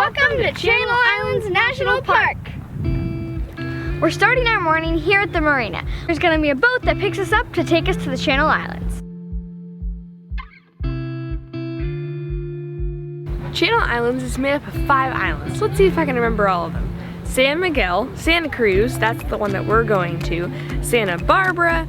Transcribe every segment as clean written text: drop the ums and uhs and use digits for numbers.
Welcome to Channel Islands National Park. We're starting our morning here at the marina. There's going to be a boat that picks us up to take us to the Channel Islands. Channel Islands is made up of 5 islands. Let's see if I can remember all of them. San Miguel, Santa Cruz, that's the one that we're going to, Santa Barbara,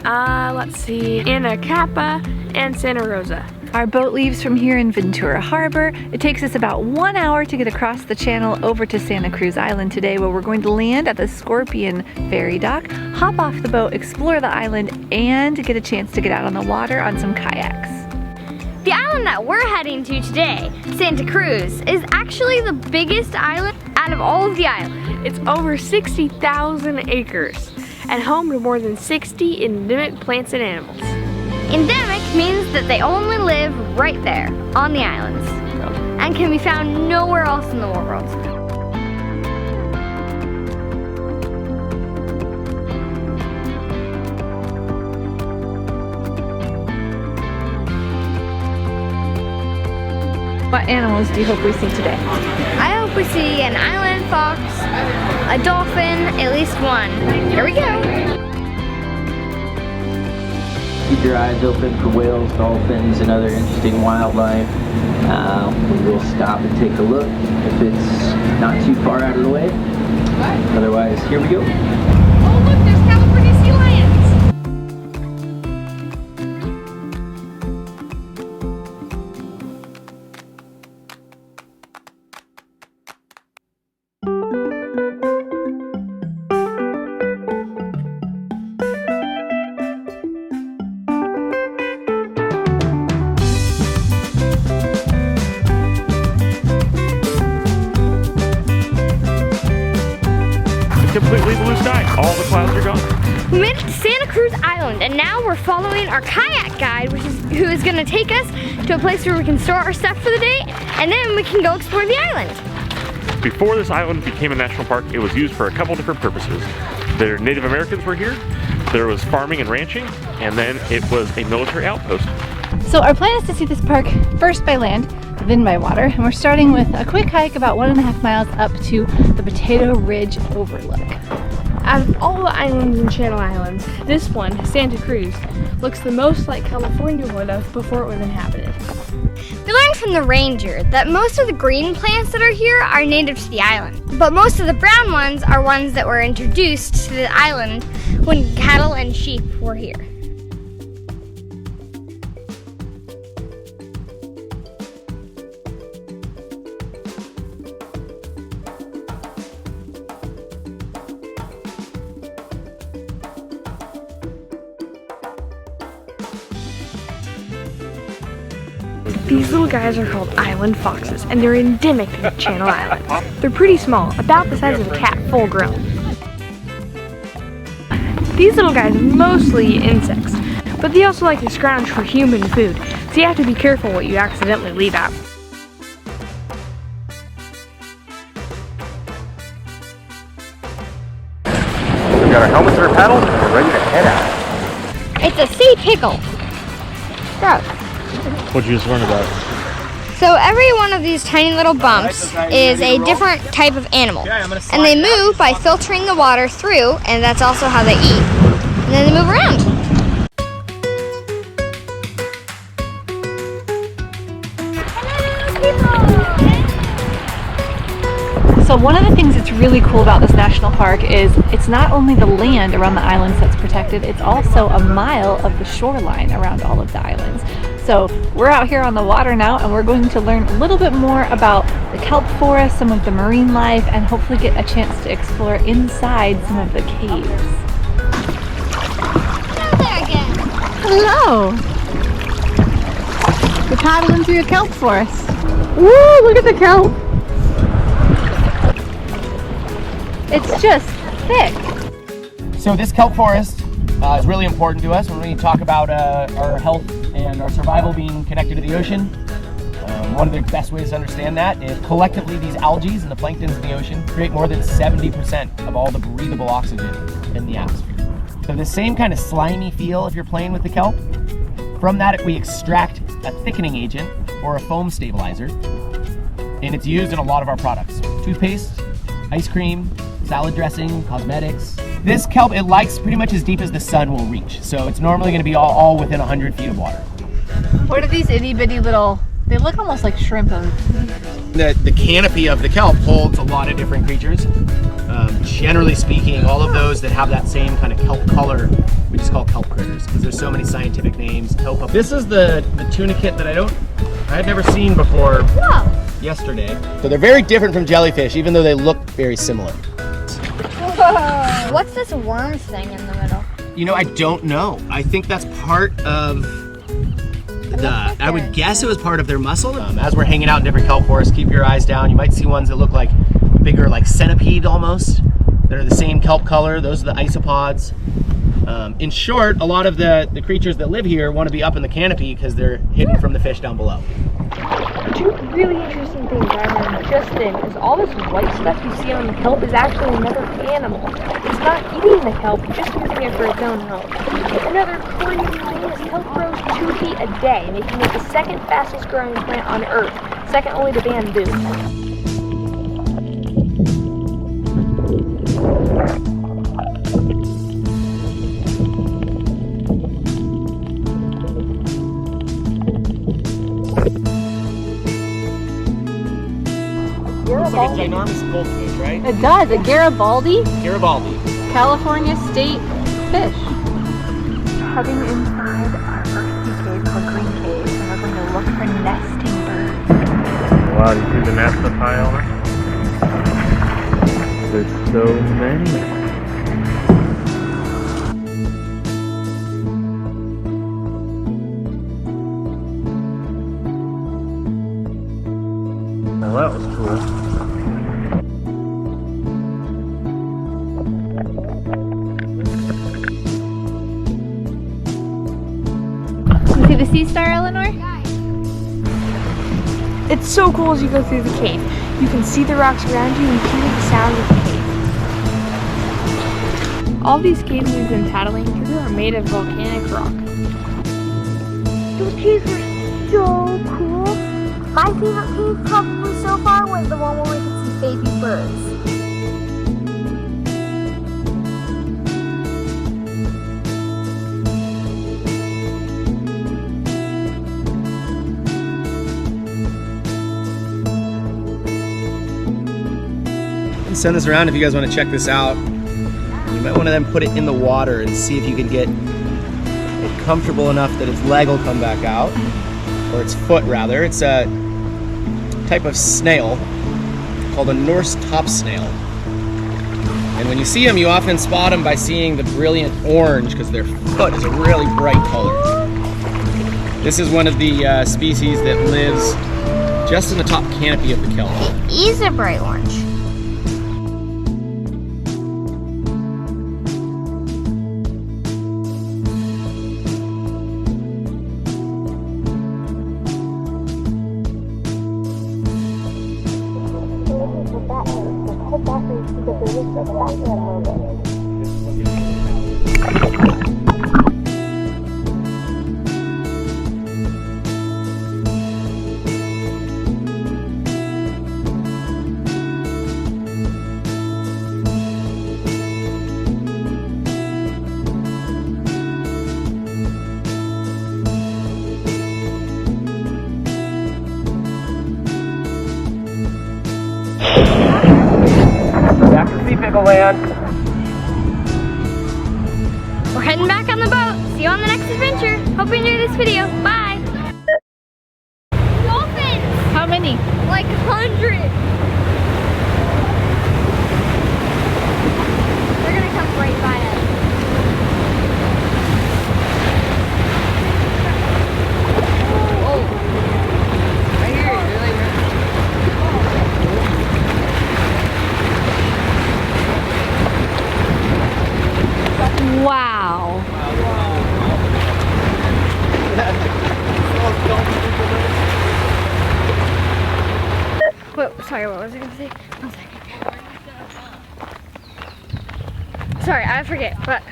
let's see, Anacapa, and Santa Rosa. Our boat leaves from here in Ventura Harbor. It takes us about 1 hour to get across the channel over to Santa Cruz Island today, where we're going to land at the Scorpion Ferry dock, hop off the boat, explore the island, and get a chance to get out on the water on some kayaks. The island that we're heading to today, Santa Cruz, is actually the biggest island out of all of the islands. It's over 60,000 acres and home to more than 60 endemic plants and animals. Endemic means that they only live right there on the islands and can be found nowhere else in the world. What animals do you hope we see today? I hope we see an island fox, a dolphin, at least one. Here we go. Keep your eyes open for whales, dolphins, and other interesting wildlife. We will stop and take a look if it's not too far out of the way. Otherwise, here we go. Oh look, there's California sea lions. Completely blue sky. All the clouds are gone. We made it to Santa Cruz Island, and now we're following our kayak guide, who is going to take us to a place where we can store our stuff for the day, and then we can go explore the island. Before this island became a national park, it was used for a couple different purposes. Their Native Americans were here, there was farming and ranching, and then it was a military outpost. So our plan is to see this park first by land, then by water, and we're starting with a quick hike about 1.5 miles up to the Potato Ridge overlook. Out of all the islands in Channel Islands, this one, Santa Cruz, looks the most like California would have before it was inhabited. We learned from the ranger that most of the green plants that are here are native to the island, but most of the brown ones are ones that were introduced to the island when cattle and sheep were here. These little guys are called island foxes, and they're endemic to Channel Islands. They're pretty small, about the size of a cat full grown. These little guys mostly eat insects, but they also like to scrounge for human food, so you have to be careful what you accidentally leave out. We've got our helmets and our paddles, and we're ready to head out. It's a sea pickle. Gross. What'd you just learn about? So every one of these tiny little bumps is a different type of animal. And they move by filtering the water through, and that's also how they eat. And then they move around. So one of the things that's really cool about this national park is it's not only the land around the islands that's protected, it's also a mile of the shoreline around all of the islands. So we're out here on the water now, and we're going to learn a little bit more about the kelp forest, some of the marine life, and hopefully get a chance to explore inside some of the caves. Hello there again. Hello! We're paddling through a kelp forest. Woo! Look at the kelp! It's just thick. So this kelp forest is really important to us when we talk about our health and our survival being connected to the ocean. One of the best ways to understand that is collectively these algae and the planktons in the ocean create more than 70% of all the breathable oxygen in the atmosphere. So the same kind of slimy feel if you're playing with the kelp, from that we extract a thickening agent or a foam stabilizer. and it's used in a lot of our products. Toothpaste, ice cream, salad dressing, cosmetics. This kelp, it likes pretty much as deep as the sun will reach. So it's normally gonna be all within 100 feet of water. What are these itty bitty little, they look almost like shrimp. The canopy of the kelp holds a lot of different creatures. Generally speaking, all of those that have that same kind of kelp color, we just call kelp critters because there's so many scientific names. Kelp. This is the tunicate that I had never seen before. Yesterday. So they're very different from jellyfish, even though they look very similar. What's this worm thing in the middle? You know, I don't know. I think that's part of I would guess it was part of their muscle. As we're hanging out in different kelp forests, keep your eyes down. You might see ones that look like bigger, like centipede almost. That are the same kelp color. Those are the isopods. In short, a lot of the creatures that live here want to be up in the canopy because they're hidden from the fish down below. Two really interesting things I learned just then is all this white stuff you see on the kelp is actually another animal. It's not eating the kelp, just using it for its own home. Another crazy thing is kelp grows 2 feet a day, making it the second fastest growing plant on Earth, second only to bamboo. Looks like a ginormous goldfish, right? It does, a Garibaldi, Garibaldi. California state fish. Heading inside our earthy cave called Green Cave, and we're going to look for nesting birds. Wow, you see the nest up high on it? There's so many. Well, that was cool. You see the sea star, Eleanor? It's so cool as you go through the cave. You can see the rocks around you and hear the sound of the cave. All these caves we've been paddling through are made of volcanic rock. Those caves are so cool. My favorite cave probably so far was the one where we could see baby birds. Send this around if you guys want to check this out. You might want to then put it in the water and see if you can get it comfortable enough that its leg will come back out, or its foot rather. It's a type of snail called a Norse top snail. And when you see them, you often spot them by seeing the brilliant orange because their foot is a really bright color. This is one of the species that lives just in the top canopy of the kelp. It is a bright orange. Back to Sea Pickle Land. We're heading back on the boat. See you on the next adventure. Hope you enjoyed this video. Bye. Dolphins! How many? Like 100. They're gonna come right by us. Wow. Wait, sorry, what was I gonna say? 1 second. Sorry, I forget, but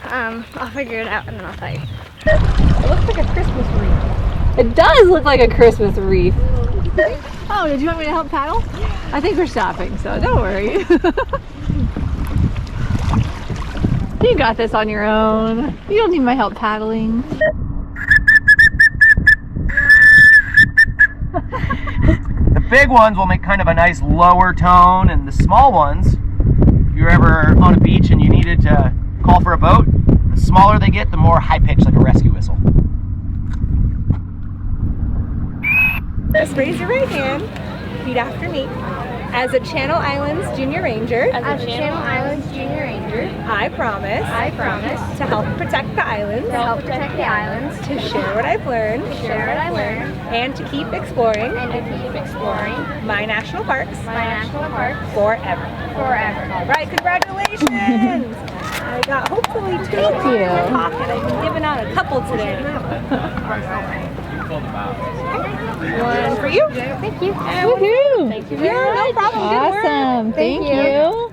I'll figure it out and then I'll tell you. It looks like a Christmas wreath. It does look like a Christmas wreath. Oh, did you want me to help paddle? I think we're stopping, so don't worry. You got this on your own. You don't need my help paddling. The big ones will make kind of a nice lower tone, and the small ones, if you're ever on a beach and you needed to call for a boat, the smaller they get, the more high-pitched, like a rescue whistle. Just raise your right hand, repeat after me. As a Channel Islands Junior Ranger, As a Channel Islands Junior Ranger, I promise to to help protect the islands, help protect the islands, to share what I've learned, share what I learned, and to keep exploring and to keep exploring my national parks my national parks forever. forever. All right, congratulations! I got hopefully 2 in my pocket. I've been giving out a couple today. One for you. Thank you. Woohoo! Yeah, no problem. Good work. Awesome. Thank you.